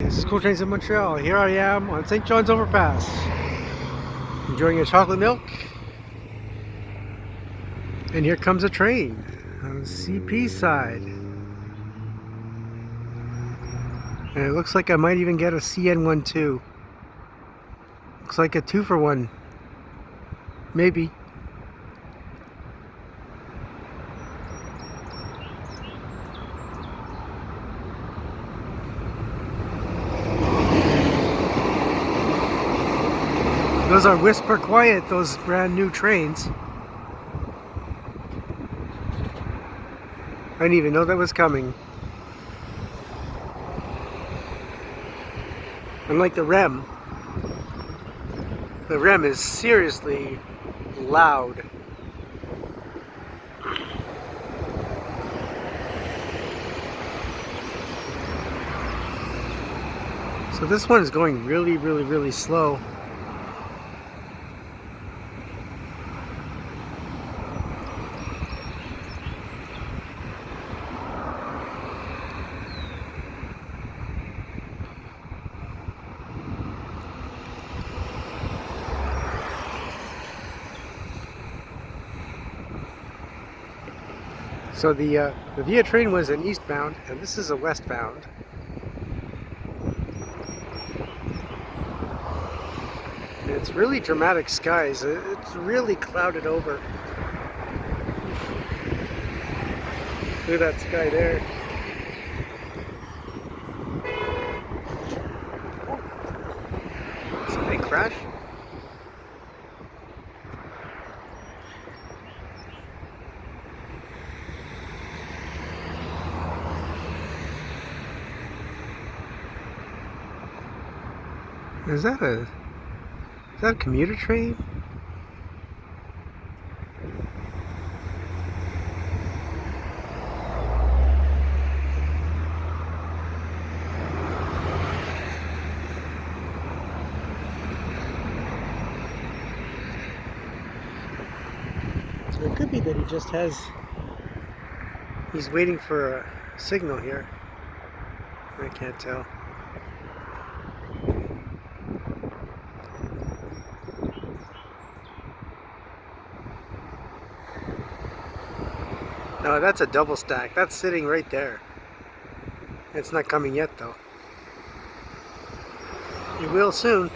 This is Cool Trains in Montreal. Here I am on St. John's Overpass, enjoying a chocolate milk. And here comes a train on the CP side. And it looks like I might even get a CN1 too. Looks like a 2-for-1. Maybe. Those are whisper quiet, those brand new trains. I didn't even know that was coming. Unlike the REM is seriously loud. So this one is going really slow. So the Via train was an eastbound, and this is a westbound. And it's really dramatic skies. It's really clouded over. Look at that sky there. Somebody crash? Is that a commuter train? So it could be that he's waiting for a signal here. I can't tell. No, that's a double stack. That's sitting right there. It's not coming yet though. It will soon.